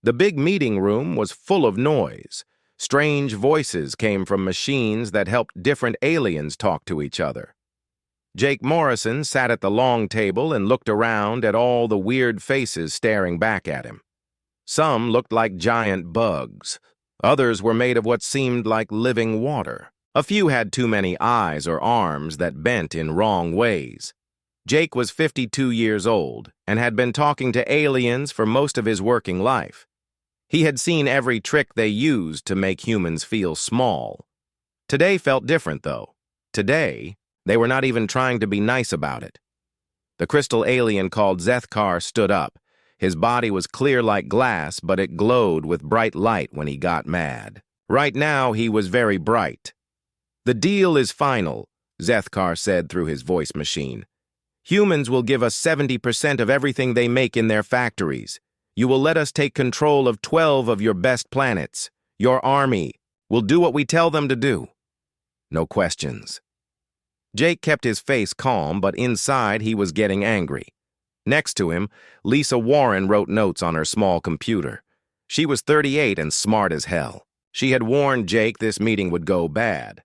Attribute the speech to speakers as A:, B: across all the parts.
A: The big meeting room was full of noise. Strange voices came from machines that helped different aliens talk to each other. Jake Morrison sat at the long table and looked around at all the weird faces staring back at him. Some looked like giant bugs. Others were made of what seemed like living water. A few had too many eyes or arms that bent in wrong ways. Jake was 52 years old and had been talking to aliens for most of his working life. He had seen every trick they used to make humans feel small. Today felt different, though. Today, they were not even trying to be nice about it. The crystal alien called Zethkar stood up. His body was clear like glass, but it glowed with bright light when he got mad. Right now, he was very bright. "The deal is final," Zethkar said through his voice machine. "Humans will give us 70% of everything they make in their factories. You will let us take control of 12 of your best planets. Your army will do what we tell them to do. No questions." Jake kept his face calm, but inside he was getting angry. Next to him, Lisa Warren wrote notes on her small computer. She was 38 and smart as hell. She had warned Jake this meeting would go bad.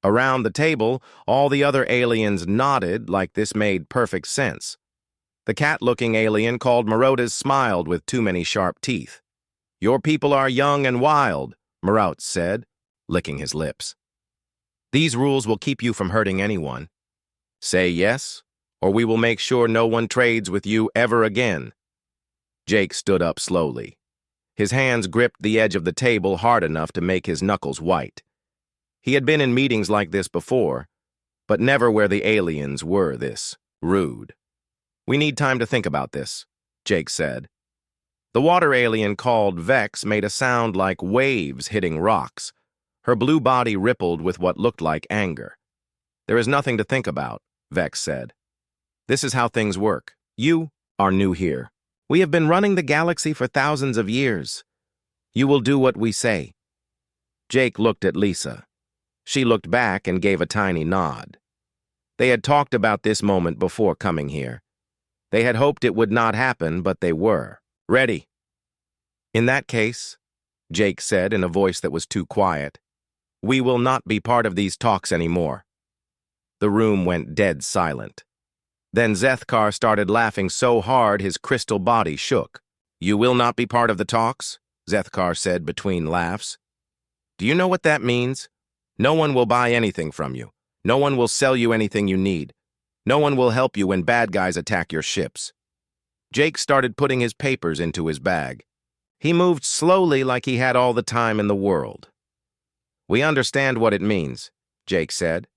A: Around the table, all the other aliens nodded like this made perfect sense. The cat-looking alien called Marotas smiled with too many sharp teeth. "Your people are young and wild," Marout said, licking his lips. "These rules will keep you from hurting anyone. Say yes, or we will make sure no one trades with you ever again." Jake stood up slowly. His hands gripped the edge of the table hard enough to make his knuckles white. He had been in meetings like this before, but never where the aliens were this rude. "We need time to think about this," Jake said. The water alien called Vex made a sound like waves hitting rocks. Her blue body rippled with what looked like anger. "There is nothing to think about," Vex said. "This is how things work. You are new here. We have been running the galaxy for thousands of years. You will do what we say." Jake looked at Lisa. She looked back and gave a tiny nod. They had talked about this moment before coming here. They had hoped it would not happen, but they were. "Ready." "In that case," Jake said in a voice that was too quiet, "we will not be part of these talks anymore." The room went dead silent. Then Zethkar started laughing so hard his crystal body shook. "You will not be part of the talks?" Zethkar said between laughs. "Do you know what that means? No one will buy anything from you. No one will sell you anything you need. No one will help you when bad guys attack your ships." Jake started putting his papers into his bag. He moved slowly like he had all the time in the world. "We understand what it means," Jake said.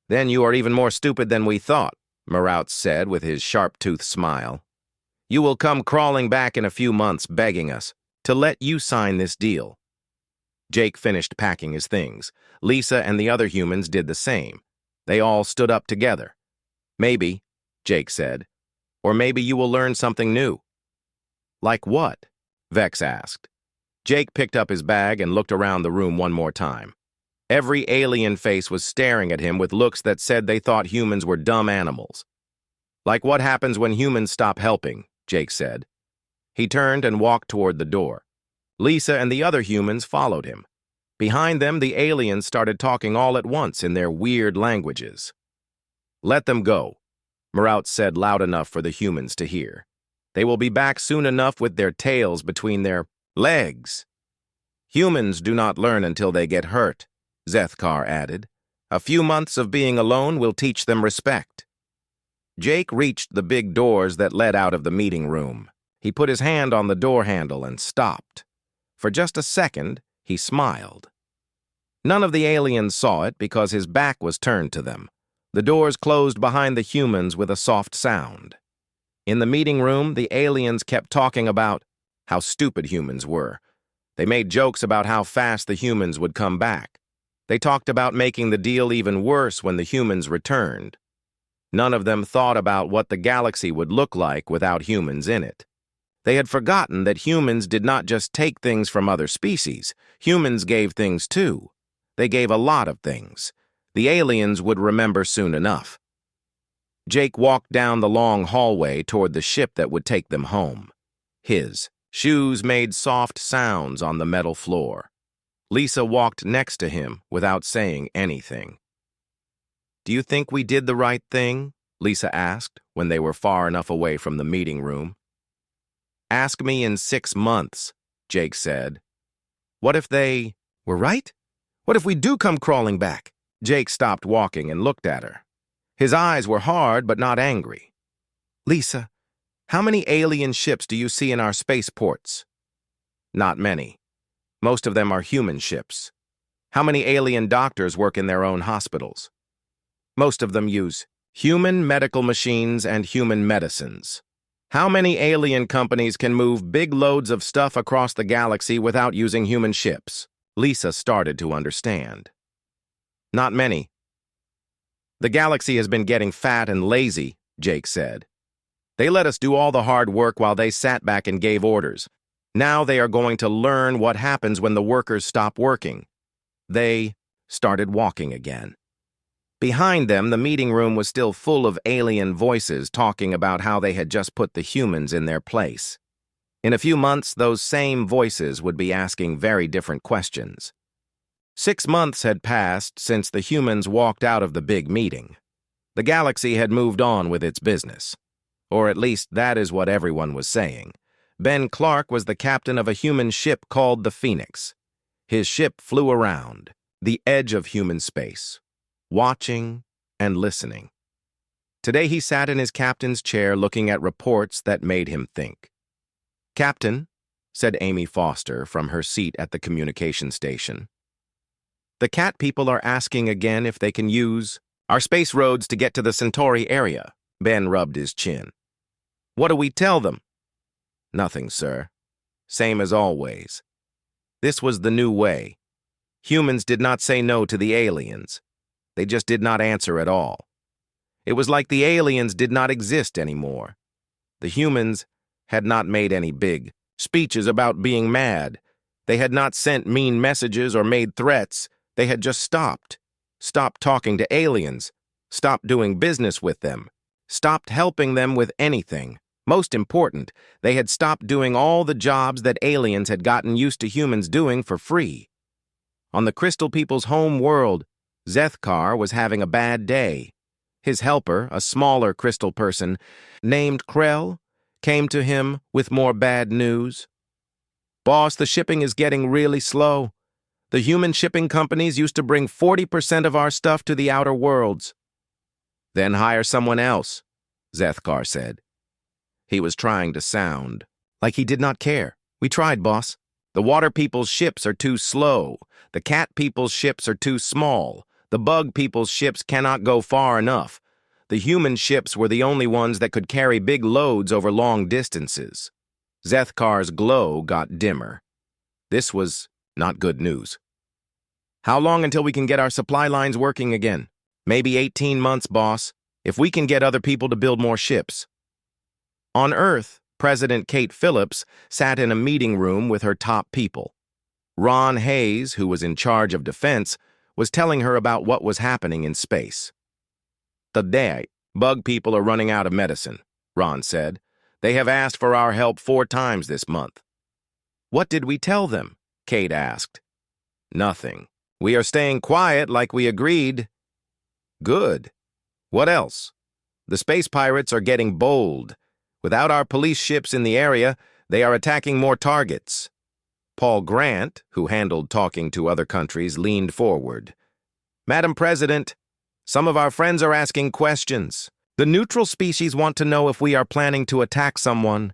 A: "Then you are even more stupid than we thought," Marout said with his sharp-toothed smile. "You will come crawling back in a few months begging us to let you sign this deal." Jake finished packing his things. Lisa and the other humans did the same. They all stood up together. "Maybe," Jake said, "or maybe you will learn something new." "Like what?" Vex asked. Jake picked up his bag and looked around the room one more time. Every alien face was staring at him with looks that said they thought humans were dumb animals. "Like what happens when humans stop helping," Jake said. He turned and walked toward the door. Lisa and the other humans followed him. Behind them, the aliens started talking all at once in their weird languages. "Let them go," Marout said loud enough for the humans to hear. "They will be back soon enough with their tails between their legs." "Humans do not learn until they get hurt," Zethkar added. "A few months of being alone will teach them respect." Jake reached the big doors that led out of the meeting room. He put his hand on the door handle and stopped. For just a second, he smiled. None of the aliens saw it because his back was turned to them. The doors closed behind the humans with a soft sound. In the meeting room, the aliens kept talking about how stupid humans were. They made jokes about how fast the humans would come back. They talked about making the deal even worse when the humans returned. None of them thought about what the galaxy would look like without humans in it. They had forgotten that humans did not just take things from other species. Humans gave things too. They gave a lot of things. The aliens would remember soon enough. Jake walked down the long hallway toward the ship that would take them home. His Shoes made soft sounds on the metal floor. Lisa walked next to him without saying anything. "Do you think we did the right thing?" Lisa asked when they were far enough away from the meeting room. "Ask me in 6 months," Jake said. "What if they were right? What if we do come crawling back?" Jake stopped walking and looked at her. His eyes were hard but not angry. "Lisa, how many alien ships do you see in our spaceports?" "Not many. Most of them are human ships. How many alien doctors work in their own hospitals?" "Most of them use human medical machines and human medicines." "How many alien companies can move big loads of stuff across the galaxy without using human ships?" Lisa started to understand. "Not many. The galaxy has been getting fat and lazy," Jake said. "They let us do all the hard work while they sat back and gave orders. Now they are going to learn what happens when the workers stop working." They started walking again. Behind them, the meeting room was still full of alien voices talking about how they had just put the humans in their place. In a few months, those same voices would be asking very different questions. 6 months had passed since the humans walked out of the big meeting. The galaxy had moved on with its business. Or at least that is what everyone was saying. Ben Clark was the captain of a human ship called the Phoenix. His ship flew around, the edge of human space, watching and listening. Today he sat in his captain's chair looking at reports that made him think. "Captain," said Amy Foster from her seat at the communication station, "the cat people are asking again if they can use our space roads to get to the Centauri area." Ben rubbed his chin. "What do we tell them?" "Nothing, sir. Same as always. This was the new way. Humans did not say no to the aliens. They just did not answer at all. It was like the aliens did not exist anymore. The humans had not made any big speeches about being mad. They had not sent mean messages or made threats. They had just stopped. Stopped talking to aliens. Stopped doing business with them. Stopped helping them with anything. Most important, they had stopped doing all the jobs that aliens had gotten used to humans doing for free. On the Crystal People's home world, Zethkar was having a bad day. His helper, a smaller crystal person named Krell, came to him with more bad news. "Boss, the shipping is getting really slow. The human shipping companies used to bring 40% of our stuff to the outer worlds." "Then hire someone else," Zethkar said. He was trying to sound like he did not care. "We tried, boss. The water people's ships are too slow. The cat people's ships are too small. The bug people's ships cannot go far enough. The human ships were the only ones that could carry big loads over long distances." Zethkar's glow got dimmer. This was not good news. "How long until we can get our supply lines working again?" "Maybe 18 months, boss, if we can get other people to build more ships." On Earth, President Kate Phillips sat in a meeting room with her top people. Ron Hayes, who was in charge of defense, was telling her about what was happening in space. "Today, bug people are running out of medicine," Ron said. "They have asked for our help 4 times this month." "What did we tell them?" Kate asked. "Nothing. We are staying quiet like we agreed." "Good. What else?" "The space pirates are getting bold. Without our police ships in the area, they are attacking more targets." Paul Grant, who handled talking to other countries, leaned forward. "Madam President, some of our friends are asking questions. The neutral species want to know if we are planning to attack someone."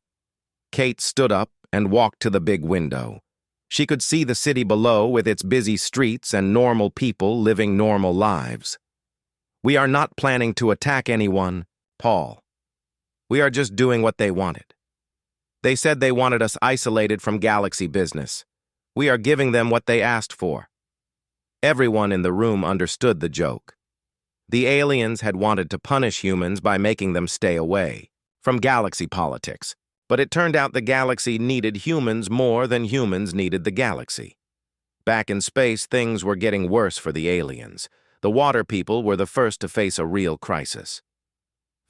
A: Kate stood up and walked to the big window. She could see the city below with its busy streets and normal people living normal lives. "We are not planning to attack anyone, Paul. We are just doing what they wanted. They said they wanted us isolated from galaxy business. We are giving them what they asked for." Everyone in the room understood the joke. The aliens had wanted to punish humans by making them stay away from galaxy politics, but it turned out the galaxy needed humans more than humans needed the galaxy. Back in space, things were getting worse for the aliens. The water people were the first to face a real crisis.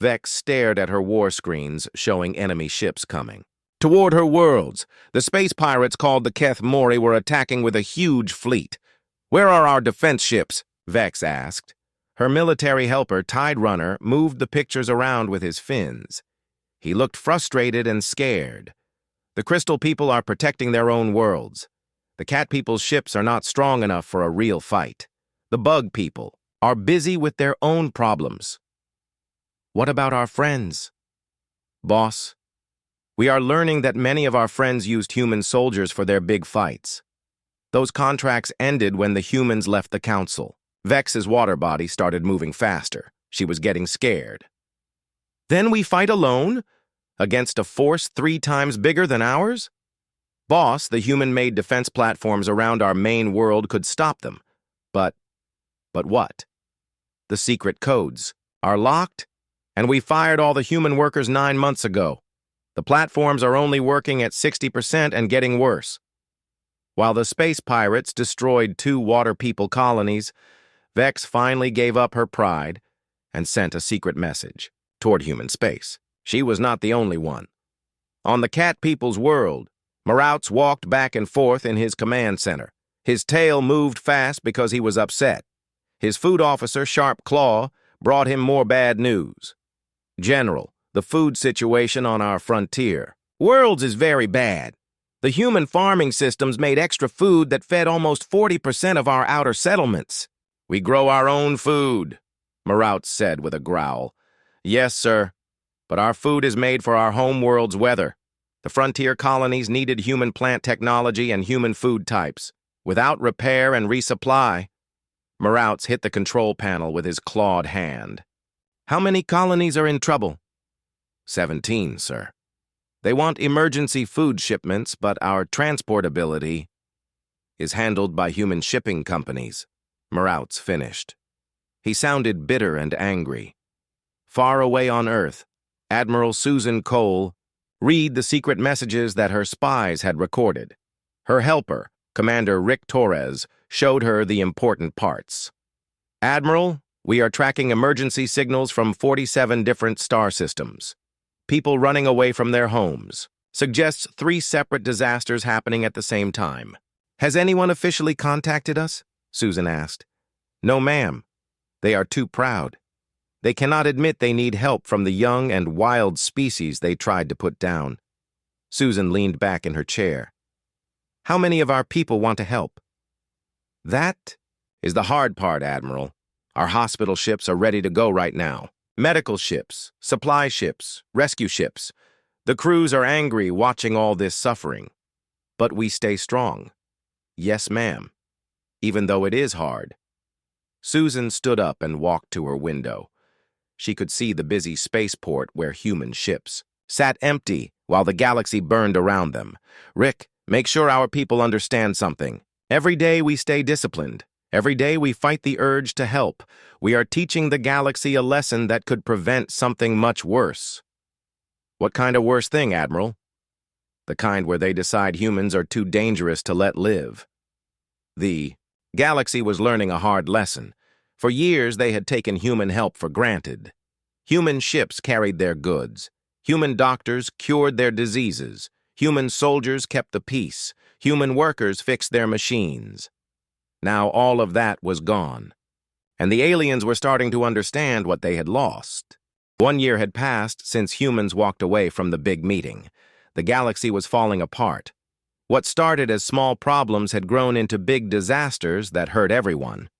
A: Vex stared at her war screens showing enemy ships coming. Toward her worlds, the space pirates called the Keth Mori were attacking with a huge fleet. "Where are our defense ships?" Vex asked. Her military helper, Tide Runner, moved the pictures around with his fins. He looked frustrated and scared. "The Crystal people are protecting their own worlds. The Cat people's ships are not strong enough for a real fight. The Bug people are busy with their own problems." "What about our friends?" "Boss, we are learning that many of our friends used human soldiers for their big fights. Those contracts ended when the humans left the council." Vex's water body started moving faster. She was getting scared. "Then we fight alone? Against a force 3 times bigger than ours?" "Boss, the human-made defense platforms around our main world could stop them. But what? The secret codes are locked, and we fired all the human workers 9 months ago. The platforms are only working at 60% and getting worse." While the space pirates destroyed 2 water people colonies, Vex finally gave up her pride and sent a secret message toward human space. She was not the only one. On the Cat people's world, Marauts walked back and forth in his command center. His tail moved fast because he was upset. His food officer, Sharp Claw, brought him more bad news. "General, the food situation on our frontier. Worlds is very bad. The human farming systems made extra food that fed almost 40% of our outer settlements." "We grow our own food," Marauts said with a growl. "Yes, sir, but our food is made for our home world's weather. The frontier colonies needed human plant technology and human food types. Without repair and resupply..." Marauts hit the control panel with his clawed hand. "How many colonies are in trouble?" 17, sir. They want emergency food shipments, but our transportability is handled by human shipping companies." Marauts finished. He sounded bitter and angry. Far away on Earth, Admiral Susan Cole read the secret messages that her spies had recorded. Her helper, Commander Rick Torres, showed her the important parts. "Admiral, we are tracking emergency signals from 47 different star systems. People running away from their homes. Suggests 3 separate disasters happening at the same time." "Has anyone officially contacted us?" Susan asked. "No, ma'am. They are too proud. They cannot admit they need help from the young and wild species they tried to put down." Susan leaned back in her chair. "How many of our people want to help?" "That is the hard part, Admiral. Our hospital ships are ready to go right now. Medical ships, supply ships, rescue ships. The crews are angry watching all this suffering. But we stay strong. Yes, ma'am. Even though it is hard." Susan stood up and walked to her window. She could see the busy spaceport where human ships sat empty while the galaxy burned around them. "Rick, make sure our people understand something. Every day we stay disciplined. Every day we fight the urge to help. We are teaching the galaxy a lesson that could prevent something much worse." "What kind of worse thing, Admiral?" "The kind where they decide humans are too dangerous to let live." The galaxy was learning a hard lesson. For years, they had taken human help for granted. Human ships carried their goods. Human doctors cured their diseases. Human soldiers kept the peace. Human workers fixed their machines. Now all of that was gone, and the aliens were starting to understand what they had lost. 1 year had passed since humans walked away from the big meeting. The galaxy was falling apart. What started as small problems had grown into big disasters that hurt everyone.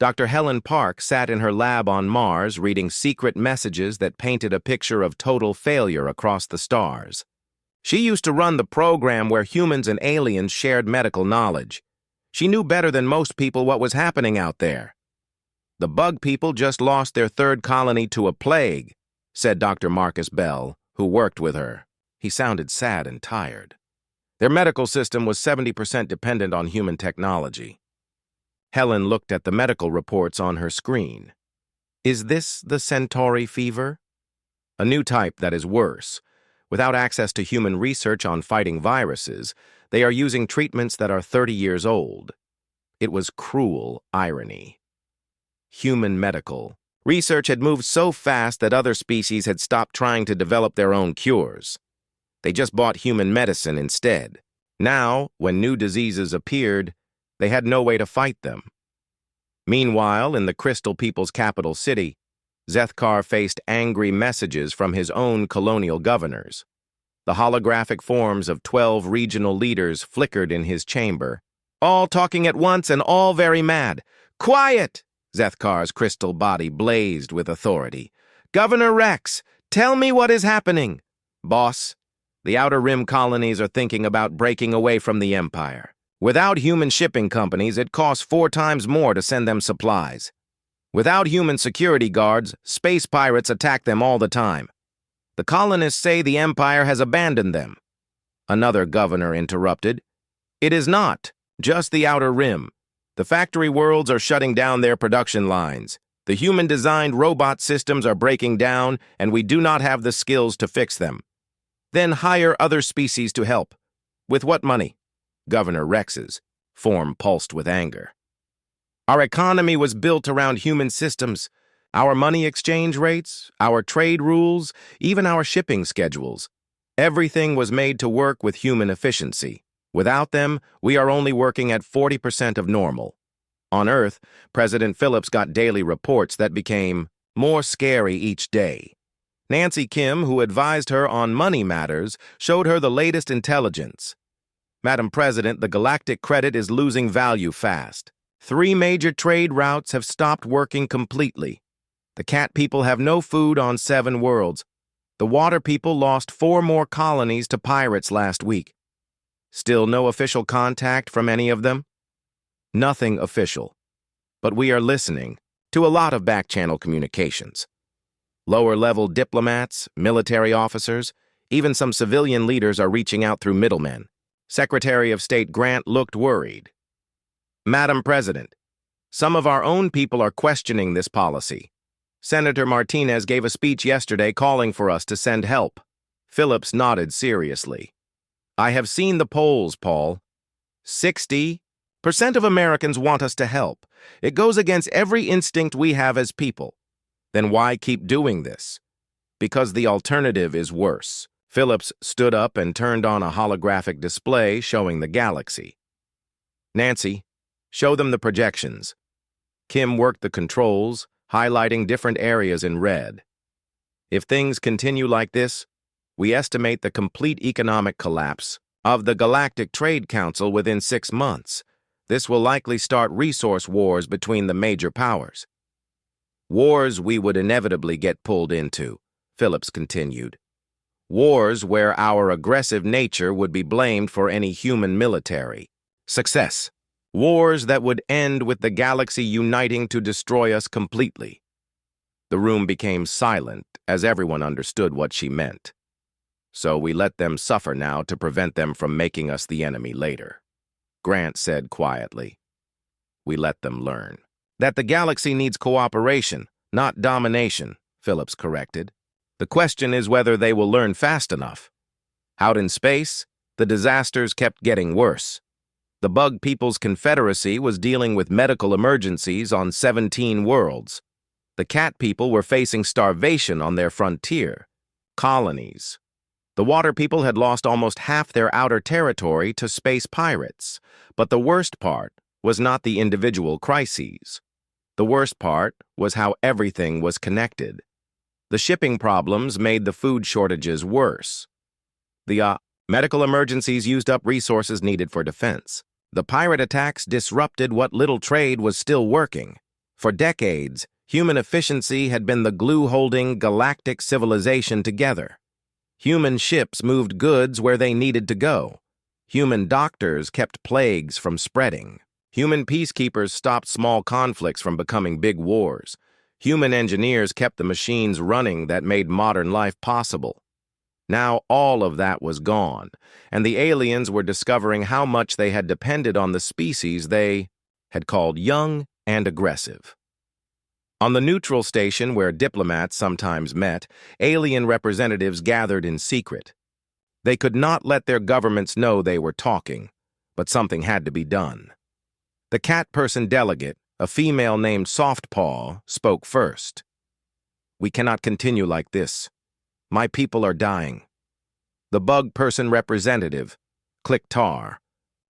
A: Dr. Helen Park sat in her lab on Mars reading secret messages that painted a picture of total failure across the stars. She used to run the program where humans and aliens shared medical knowledge. She knew better than most people what was happening out there. "The Bug people just lost their 3rd colony to a plague," said Dr. Marcus Bell, who worked with her. He sounded sad and tired. "Their medical system was 70% dependent on human technology." Helen looked at the medical reports on her screen. "Is this the Centauri fever?" "A new type that is worse. Without access to human research on fighting viruses, they are using treatments that are 30 years old." It was cruel irony. Human medical research had moved so fast that other species had stopped trying to develop their own cures. They just bought human medicine instead. Now, when new diseases appeared, they had no way to fight them. Meanwhile, in the Crystal People's capital city, Zethkar faced angry messages from his own colonial governors. The holographic forms of 12 regional leaders flickered in his chamber, all talking at once and all very mad. "Quiet!" Zethkar's crystal body blazed with authority. "Governor Rex, tell me what is happening." "Boss, the Outer Rim colonies are thinking about breaking away from the Empire. Without human shipping companies, it costs 4 times more to send them supplies. Without human security guards, space pirates attack them all the time. The colonists say the Empire has abandoned them." Another governor interrupted. "It is not just the Outer Rim. The factory worlds are shutting down their production lines. The human-designed robot systems are breaking down, and we do not have the skills to fix them. Then hire other species to help. With what money?" Governor Rex's form pulsed with anger. "Our economy was built around human systems. Our money exchange rates, our trade rules, even our shipping schedules. Everything was made to work with human efficiency. Without them, we are only working at 40% of normal." On Earth, President Phillips got daily reports that became more scary each day. Nancy Kim, who advised her on money matters, showed her the latest intelligence. "Madam President, the galactic credit is losing value fast. 3 major trade routes have stopped working completely. The cat people have no food on 7 worlds. The water people lost 4 more colonies to pirates last week. Still no official contact from any of them?" "Nothing official. But we are listening to a lot of back-channel communications. Lower-level diplomats, military officers, even some civilian leaders are reaching out through middlemen." Secretary of State Grant looked worried. "Madam President, some of our own people are questioning this policy. Senator Martinez gave a speech yesterday calling for us to send help." Phillips nodded seriously. "I have seen the polls, Paul. 60% of Americans want us to help. It goes against every instinct we have as people. Then why keep doing this? Because the alternative is worse." Phillips stood up and turned on a holographic display showing the galaxy. "Nancy, show them the projections." Kim worked the controls, highlighting different areas in red. "If things continue like this, we estimate the complete economic collapse of the Galactic Trade Council within 6 months. This will likely start resource wars between the major powers. Wars we would inevitably get pulled into," Phillips continued. "Wars where our aggressive nature would be blamed for any human military success. Wars that would end with the galaxy uniting to destroy us completely." The room became silent as everyone understood what she meant. "So we let them suffer now to prevent them from making us the enemy later," Grant said quietly. "We let them learn that the galaxy needs cooperation, not domination," Phillips corrected. "The question is whether they will learn fast enough. Out in space, the disasters kept getting worse. The Bug People's Confederacy was dealing with medical emergencies on 17 worlds. The Cat People were facing starvation on their frontier colonies. The Water People had lost almost half their outer territory to space pirates. But the worst part was not the individual crises. The worst part was how everything was connected. The shipping problems made the food shortages worse. The medical emergencies used up resources needed for defense. The pirate attacks disrupted what little trade was still working. For decades, human efficiency had been the glue holding galactic civilization together. Human ships moved goods where they needed to go. Human doctors kept plagues from spreading. Human peacekeepers stopped small conflicts from becoming big wars. Human engineers kept the machines running that made modern life possible. Now all of that was gone, and the aliens were discovering how much they had depended on the species they had called young and aggressive. On the neutral station where diplomats sometimes met, alien representatives gathered in secret. They could not let their governments know they were talking, but something had to be done. The cat person delegate, a female named Softpaw, spoke first. "We cannot continue like this. My people are dying. The bug person representative, Clicktar,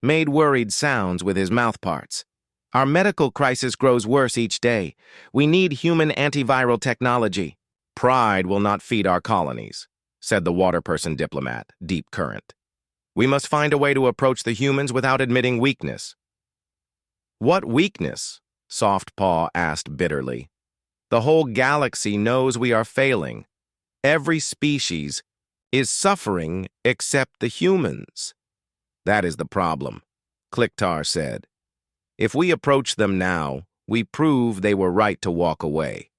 A: made worried sounds with his mouthparts. Our medical crisis grows worse each day. We need human antiviral technology. Pride will not feed our colonies, said the water person diplomat, Deep Current. We must find a way to approach the humans without admitting weakness. What weakness? Soft Paw asked bitterly. The whole galaxy knows we are failing. Every species is suffering except the humans. That is the problem, Clicktar said. If we approach them now, we prove they were right to walk away.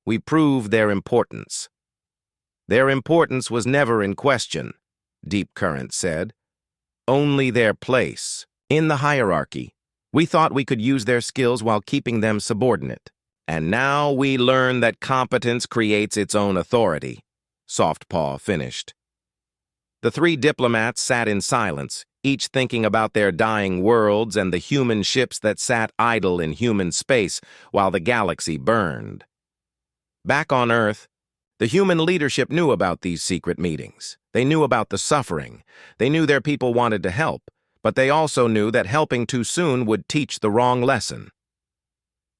A: We prove their importance. Their importance was never in question, Deep Current said. Only their place in the hierarchy. We thought we could use their skills while keeping them subordinate. And now we learn that competence creates its own authority, Softpaw finished. The three diplomats sat in silence, each thinking about their dying worlds and the human ships that sat idle in human space while the galaxy burned. Back on Earth, the human leadership knew about these secret meetings. They knew about the suffering. They knew their people wanted to help, but they also knew that helping too soon would teach the wrong lesson.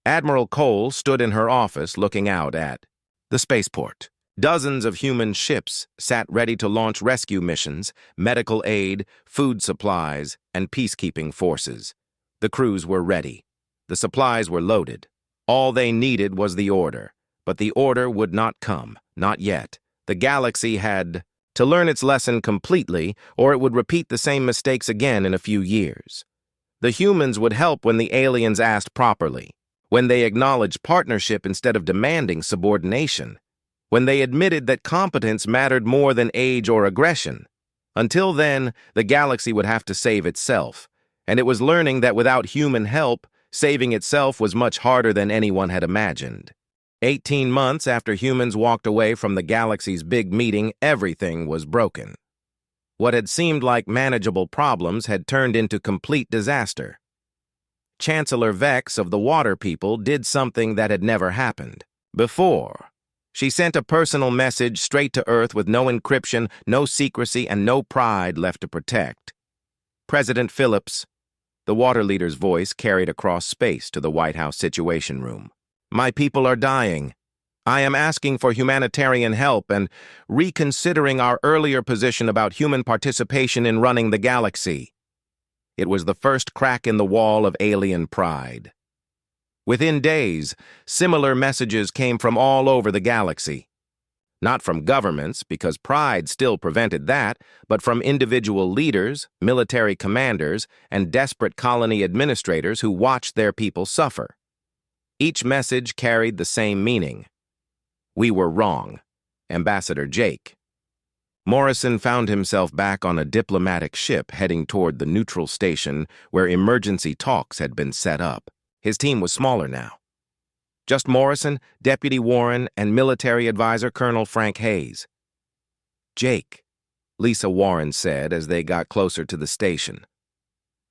A: Admiral Cole stood in her office looking out at the spaceport. Dozens of human ships sat ready to launch rescue missions, medical aid, food supplies, and peacekeeping forces. The crews were ready. The supplies were loaded. All they needed was the order. But the order would not come, not yet. The galaxy had to learn its lesson completely, or it would repeat the same mistakes again in a few years. The humans would help when the aliens asked properly, when they acknowledged partnership instead of demanding subordination, when they admitted that competence mattered more than age or aggression. Until then, the galaxy would have to save itself, and it was learning that without human help, saving itself was much harder than anyone had imagined. 18 months after humans walked away from the galaxy's big meeting, everything was broken. What had seemed like manageable problems had turned into complete disaster. Chancellor Vex of the Water People did something that had never happened before. She sent a personal message straight to Earth with no encryption, no secrecy, and no pride left to protect. President Phillips, the water leader's voice carried across space to the White House Situation Room. My people are dying. I am asking for humanitarian help and reconsidering our earlier position about human participation in running the galaxy. It was the first crack in the wall of alien pride. Within days, similar messages came from all over the galaxy. Not from governments, because pride still prevented that, but from individual leaders, military commanders, and desperate colony administrators who watched their people suffer. Each message carried the same meaning. We were wrong. Ambassador Jake. Morrison found himself back on a diplomatic ship heading toward the neutral station where emergency talks had been set up. His team was smaller now. Just Morrison, Deputy Warren, and military advisor Colonel Frank Hayes. Jake, Lisa Warren said as they got closer to the station.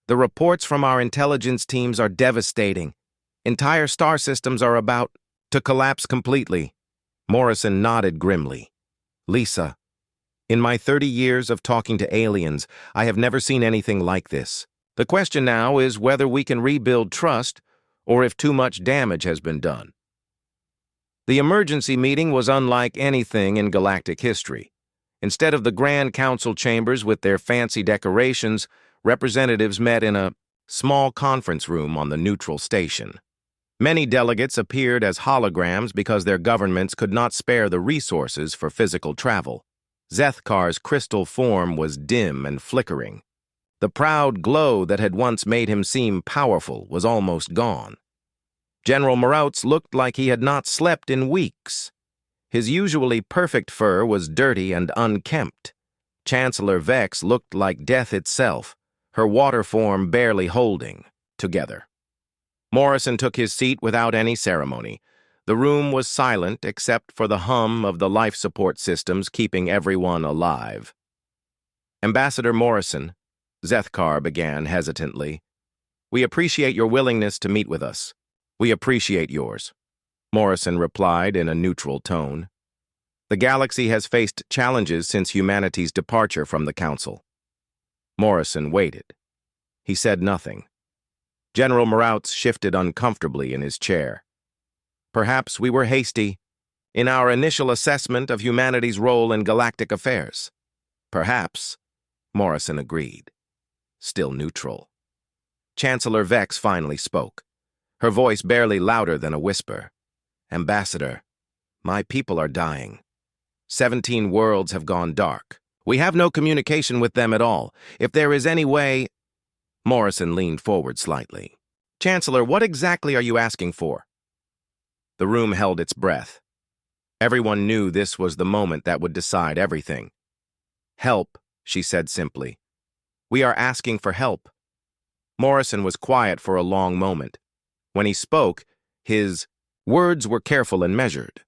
A: The reports from our intelligence teams are devastating. Entire star systems are about to collapse completely. Morrison nodded grimly. Lisa, in my 30 years of talking to aliens, I have never seen anything like this. The question now is whether we can rebuild trust or if too much damage has been done. The emergency meeting was unlike anything in galactic history. Instead of the Grand Council chambers with their fancy decorations, representatives met in a small conference room on the neutral station. Many delegates appeared as holograms because their governments could not spare the resources for physical travel. Zethkar's crystal form was dim and flickering. The proud glow that had once made him seem powerful was almost gone. General Morautz looked like he had not slept in weeks. His usually perfect fur was dirty and unkempt. Chancellor Vex looked like death itself, her water form barely holding together. Morrison took his seat without any ceremony. The room was silent except for the hum of the life support systems keeping everyone alive. Ambassador Morrison, Zethkar began hesitantly, we appreciate your willingness to meet with us. We appreciate yours, Morrison replied in a neutral tone. The galaxy has faced challenges since humanity's departure from the Council. Morrison waited. He said nothing. General Morautz shifted uncomfortably in his chair. Perhaps we were hasty in our initial assessment of humanity's role in galactic affairs. Perhaps, Morrison agreed, still neutral. Chancellor Vex finally spoke, her voice barely louder than a whisper. Ambassador, my people are dying. 17 worlds have gone dark. We have no communication with them at all. If there is any way... Morrison leaned forward slightly. Chancellor, what exactly are you asking for? The room held its breath. Everyone knew this was the moment that would decide everything. Help, she said simply. We are asking for help. Morrison was quiet for a long moment. When he spoke, his words were careful and measured.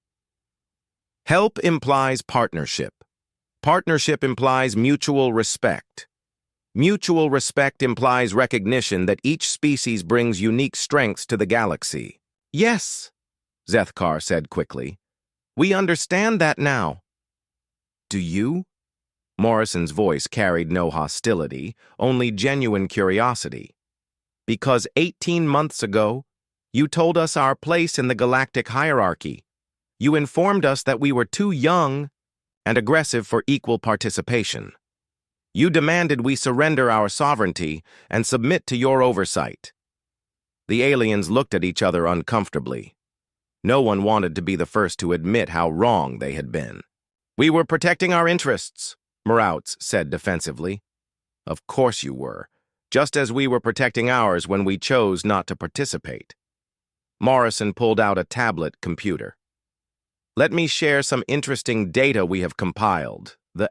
A: Help implies partnership. Partnership implies mutual respect. Mutual respect implies recognition that each species brings unique strengths to the galaxy. Yes, Zethkar said quickly. We understand that now. Do you? Morrison's voice carried no hostility, only genuine curiosity. Because 18 months ago, you told us our place in the galactic hierarchy. You informed us that we were too young and aggressive for equal participation. You demanded we surrender our sovereignty and submit to your oversight. The aliens looked at each other uncomfortably. No one wanted to be the first to admit how wrong they had been. We were protecting our interests, Morautz said defensively. Of course you were, just as we were protecting ours when we chose not to participate. Morrison pulled out a tablet computer. Let me share some interesting data we have compiled. The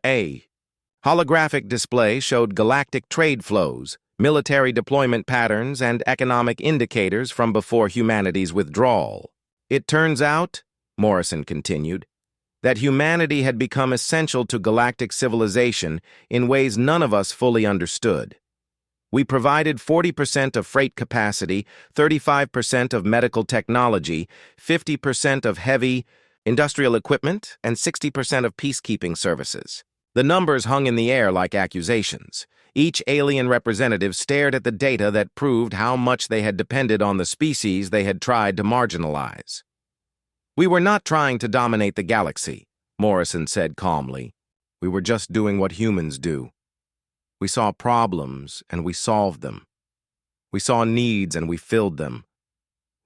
A: holographic display showed galactic trade flows, military deployment patterns, and economic indicators from before humanity's withdrawal. It turns out, Morrison continued, that humanity had become essential to galactic civilization in ways none of us fully understood. We provided 40% of freight capacity, 35% of medical technology, 50% of heavy industrial equipment, and 60% of peacekeeping services. The numbers hung in the air like accusations. Each alien representative stared at the data that proved how much they had depended on the species they had tried to marginalize. We were not trying to dominate the galaxy, Morrison said calmly. We were just doing what humans do. We saw problems and we solved them. We saw needs and we filled them.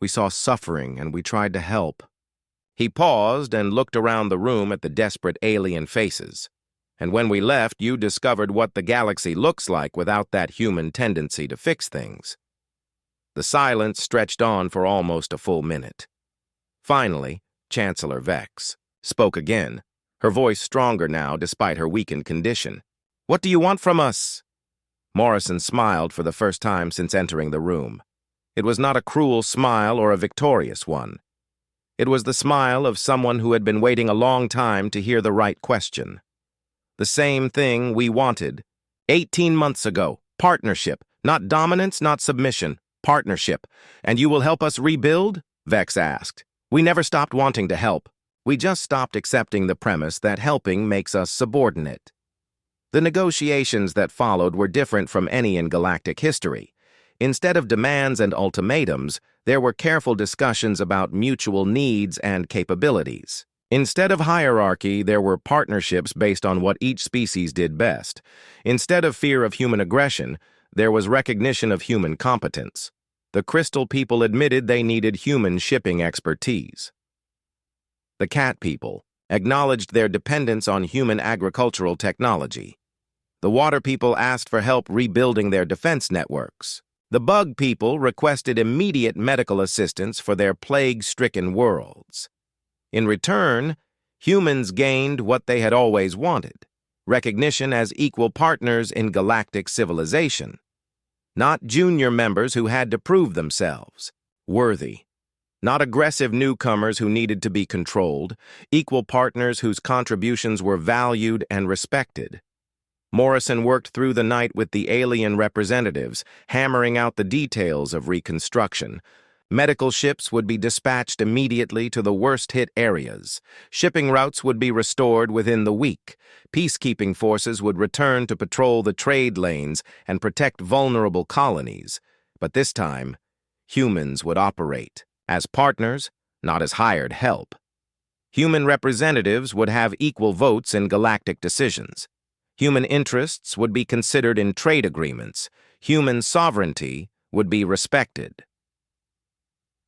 A: We saw suffering and we tried to help. He paused and looked around the room at the desperate alien faces. And when we left, you discovered what the galaxy looks like without that human tendency to fix things. The silence stretched on for almost a full minute. Finally, Chancellor Vex spoke again, her voice stronger now despite her weakened condition. What do you want from us? Morrison smiled for the first time since entering the room. It was not a cruel smile or a victorious one. It was the smile of someone who had been waiting a long time to hear the right question. The same thing we wanted 18 months ago. Partnership. Not dominance, not submission. Partnership. And you will help us rebuild? Vex asked. We never stopped wanting to help. We just stopped accepting the premise that helping makes us subordinate. The negotiations that followed were different from any in galactic history. Instead of demands and ultimatums, there were careful discussions about mutual needs and capabilities. Instead of hierarchy, there were partnerships based on what each species did best. Instead of fear of human aggression, there was recognition of human competence. The Crystal people admitted they needed human shipping expertise. The Cat people acknowledged their dependence on human agricultural technology. The Water people asked for help rebuilding their defense networks. The Bug people requested immediate medical assistance for their plague-stricken worlds. In return, humans gained what they had always wanted, recognition as equal partners in galactic civilization. Not junior members who had to prove themselves worthy. Not aggressive newcomers who needed to be controlled, equal partners whose contributions were valued and respected. Morrison worked through the night with the alien representatives, hammering out the details of reconstruction. Medical ships would be dispatched immediately to the worst-hit areas. Shipping routes would be restored within the week. Peacekeeping forces would return to patrol the trade lanes and protect vulnerable colonies. But this time, humans would operate as partners, not as hired help. Human representatives would have equal votes in galactic decisions. Human interests would be considered in trade agreements. Human sovereignty would be respected.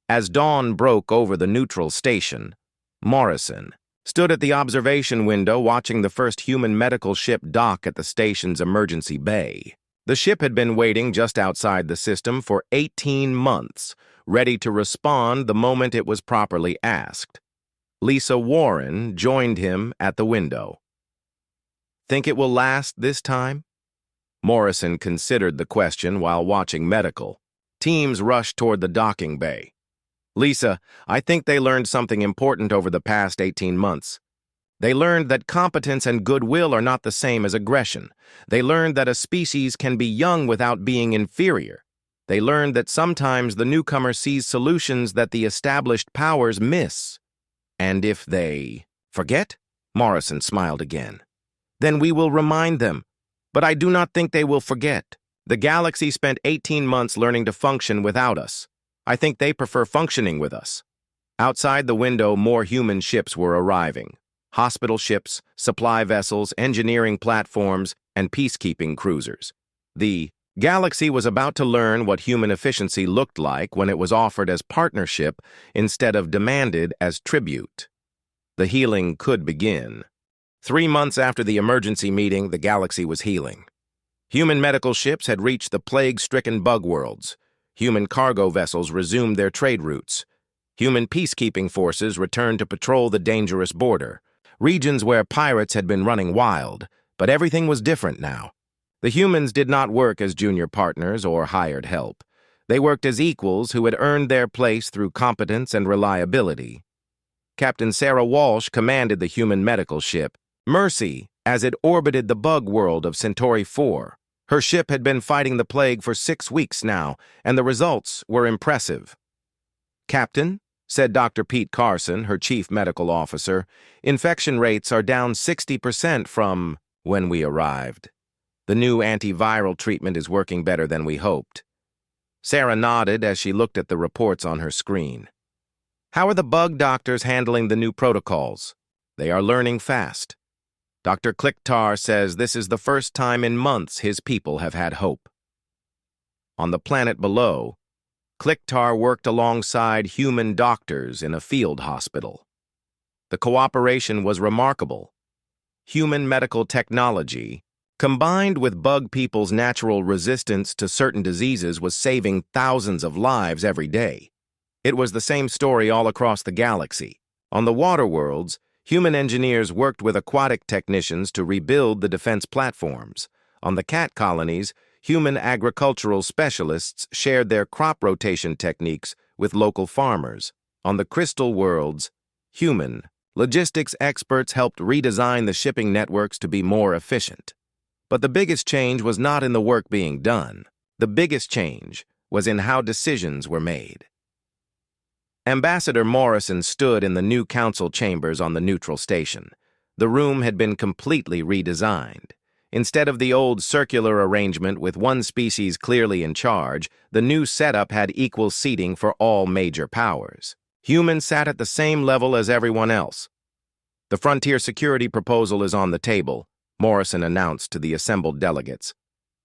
A: As dawn broke over the neutral station, Morrison stood at the observation window watching the first human medical ship dock at the station's emergency bay. The ship had been waiting just outside the system for 18 months, ready to respond the moment it was properly asked. Lisa Warren joined him at the window. "Think it will last this time?" Morrison considered the question while watching medical. Teams rushed toward the docking bay. "Lisa, I think they learned something important over the past 18 months. They learned that competence and goodwill are not the same as aggression. They learned that a species can be young without being inferior. They learned that sometimes the newcomer sees solutions that the established powers miss. And if they forget?" Morrison smiled again. "Then we will remind them. But I do not think they will forget. The galaxy spent 18 months learning to function without us. I think they prefer functioning with us." Outside the window, more human ships were arriving. Hospital ships, supply vessels, engineering platforms, and peacekeeping cruisers. The galaxy was about to learn what human efficiency looked like when it was offered as partnership instead of demanded as tribute. The healing could begin. 3 months after the emergency meeting, the galaxy was healing. Human medical ships had reached the plague-stricken bug worlds. Human cargo vessels resumed their trade routes. Human peacekeeping forces returned to patrol the dangerous border, regions where pirates had been running wild, but everything was different now. The humans did not work as junior partners or hired help. They worked as equals who had earned their place through competence and reliability. Captain Sarah Walsh commanded the human medical ship, Mercy, as it orbited the bug world of Centauri 4. Her ship had been fighting the plague for 6 weeks now, and the results were impressive. "Captain," said Dr. Pete Carson, her chief medical officer, "infection rates are down 60% from when we arrived. The new antiviral treatment is working better than we hoped." Sarah nodded as she looked at the reports on her screen. "How are the bug doctors handling the new protocols?" "They are learning fast. Dr. Klicktar says this is the first time in months his people have had hope." On the planet below, Klicktar worked alongside human doctors in a field hospital. The cooperation was remarkable. Human medical technology, combined with bug people's natural resistance to certain diseases, was saving thousands of lives every day. It was the same story all across the galaxy. On the water worlds, human engineers worked with aquatic technicians to rebuild the defense platforms. On the cat colonies, human agricultural specialists shared their crop rotation techniques with local farmers. On the crystal worlds, human logistics experts helped redesign the shipping networks to be more efficient. But the biggest change was not in the work being done. The biggest change was in how decisions were made. Ambassador Morrison stood in the new council chambers on the neutral station. The room had been completely redesigned. Instead of the old circular arrangement with one species clearly in charge, the new setup had equal seating for all major powers. Humans sat at the same level as everyone else. "The frontier security proposal is on the table," Morrison announced to the assembled delegates.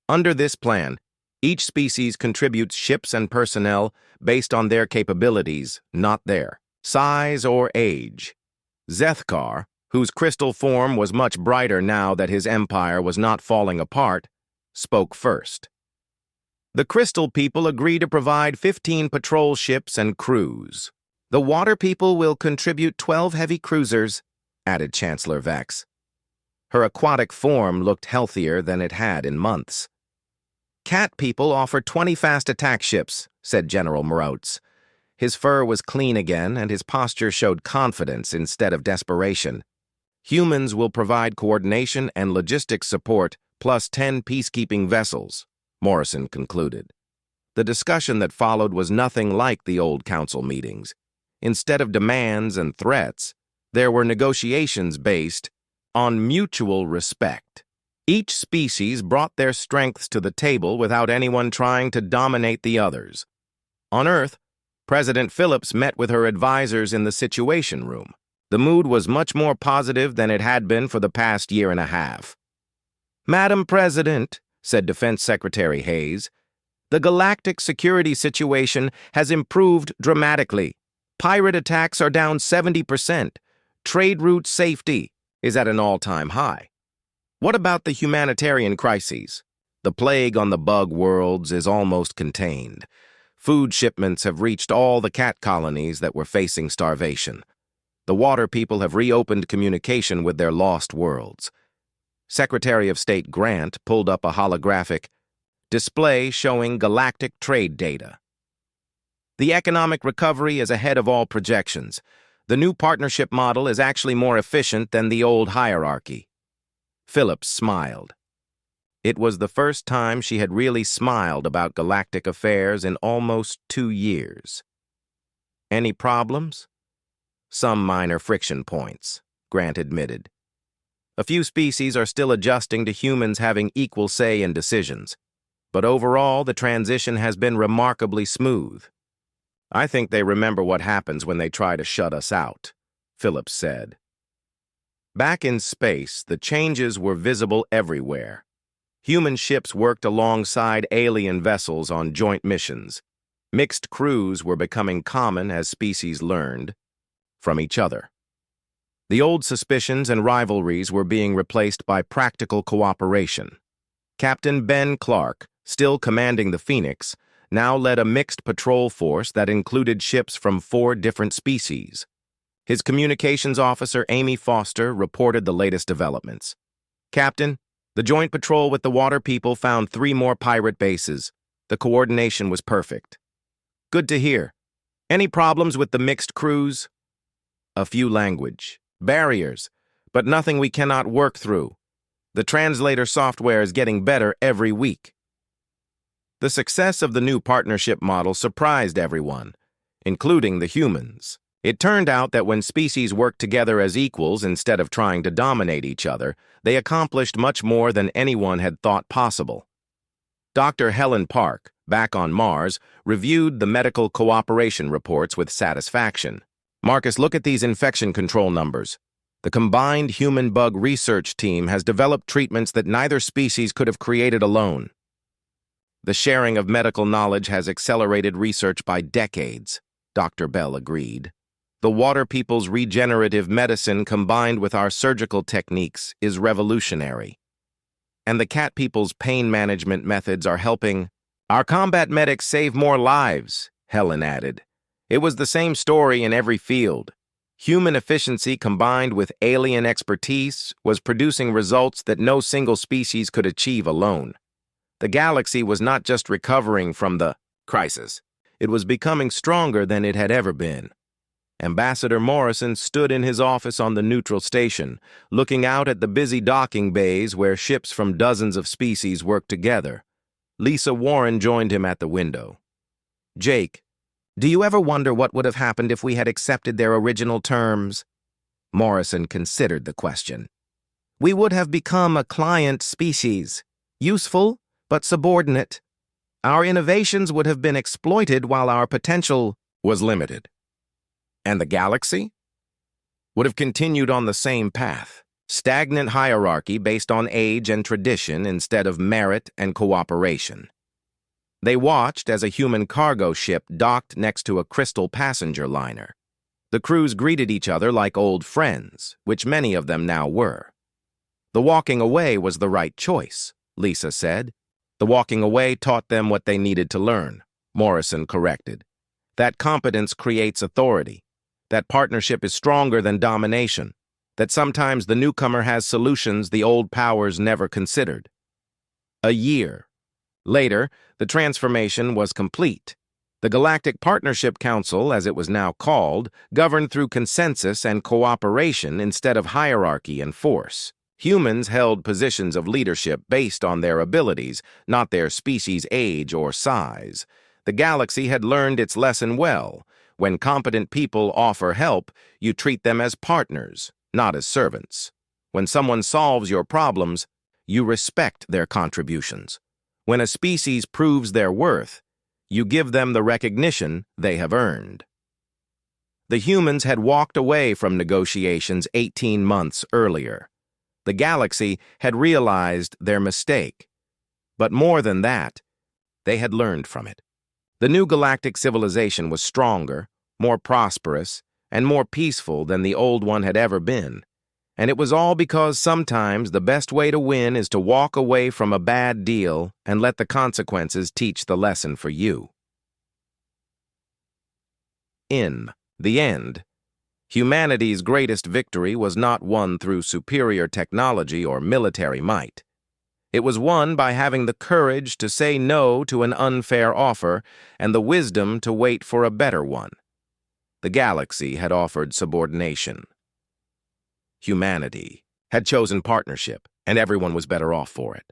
A: "Under this plan, each species contributes ships and personnel based on their capabilities, not their size or age. Zethkar, whose crystal form was much brighter now that his empire was not falling apart, spoke first. The crystal people agree to provide 15 patrol ships and crews. The water people will contribute 12 heavy cruisers," added Chancellor Vex. Her aquatic form looked healthier than it had in months. "Cat people offer 20 fast attack ships," said General Morotz. His fur was clean again, and his posture showed confidence instead of desperation. "Humans will provide coordination and logistics support, plus 10 peacekeeping vessels," Morrison concluded. The discussion that followed was nothing like the old council meetings. Instead of demands and threats, there were negotiations based on mutual respect. Each species brought their strengths to the table without anyone trying to dominate the others. On Earth, President Phillips met with her advisors in the Situation Room. The mood was much more positive than it had been for the past year and a half. "Madam President," said Defense Secretary Hayes, "the galactic security situation has improved dramatically. Pirate attacks are down 70%. Trade route safety is at an all-time high. What about the humanitarian crises? The plague on the bug worlds is almost contained. Food shipments have reached all the cat colonies that were facing starvation. The water people have reopened communication with their lost worlds." Secretary of State Grant pulled up a holographic display showing galactic trade data. "The economic recovery is ahead of all projections. The new partnership model is actually more efficient than the old hierarchy." Phillips smiled. It was the first time she had really smiled about galactic affairs in almost 2 years. "Any problems?" "Some minor friction points," Grant admitted. "A few species are still adjusting to humans having equal say in decisions, but overall the transition has been remarkably smooth." "I think they remember what happens when they try to shut us out," Phillips said. Back in space, the changes were visible everywhere. Human ships worked alongside alien vessels on joint missions. Mixed crews were becoming common as species learned from each other. The old suspicions and rivalries were being replaced by practical cooperation. Captain Ben Clark, still commanding the Phoenix, now led a mixed patrol force that included ships from 4 different species. His communications officer, Amy Foster, reported the latest developments. "Captain, the joint patrol with the water people found 3 more pirate bases. The coordination was perfect." "Good to hear. Any problems with the mixed crews?" "A few language barriers, but nothing we cannot work through. The translator software is getting better every week." The success of the new partnership model surprised everyone, including the humans. It turned out that when species worked together as equals instead of trying to dominate each other, they accomplished much more than anyone had thought possible. Dr. Helen Park, back on Mars, reviewed the medical cooperation reports with satisfaction. "Marcus, look at these infection control numbers. The combined human-bug research team has developed treatments that neither species could have created alone. The sharing of medical knowledge has accelerated research by decades," Dr. Bell agreed. "The water people's regenerative medicine combined with our surgical techniques is revolutionary. And the cat people's pain management methods are helping. Our combat medics save more lives," Helen added. "It was the same story in every field. Human efficiency combined with alien expertise was producing results that no single species could achieve alone. The galaxy was not just recovering from the crisis. It was becoming stronger than it had ever been." Ambassador Morrison stood in his office on the neutral station, looking out at the busy docking bays where ships from dozens of species worked together. Lisa Warren joined him at the window. "Jake, do you ever wonder what would have happened if we had accepted their original terms?" Morrison considered the question. "We would have become a client species, useful but subordinate. Our innovations would have been exploited while our potential was limited. And the galaxy would have continued on the same path, stagnant hierarchy based on age and tradition instead of merit and cooperation." They watched as a human cargo ship docked next to a crystal passenger liner. The crews greeted each other like old friends, which many of them now were. "The walking away was the right choice," Lisa said. "The walking away taught them what they needed to learn," Morrison corrected. "That competence creates authority. That partnership is stronger than domination. That sometimes the newcomer has solutions the old powers never considered." A year later, the transformation was complete. The Galactic Partnership Council, as it was now called, governed through consensus and cooperation instead of hierarchy and force. Humans held positions of leadership based on their abilities, not their species' age or size. The galaxy had learned its lesson well. When competent people offer help, you treat them as partners, not as servants. When someone solves your problems, you respect their contributions. When a species proves their worth, you give them the recognition they have earned. The humans had walked away from negotiations 18 months earlier. The galaxy had realized their mistake. But more than that, they had learned from it. The new galactic civilization was stronger, more prosperous, and more peaceful than the old one had ever been. And it was all because sometimes the best way to win is to walk away from a bad deal and let the consequences teach the lesson for you. In the end, humanity's greatest victory was not won through superior technology or military might. It was won by having the courage to say no to an unfair offer and the wisdom to wait for a better one. The galaxy had offered subordination. Humanity had chosen partnership, and everyone was better off for it.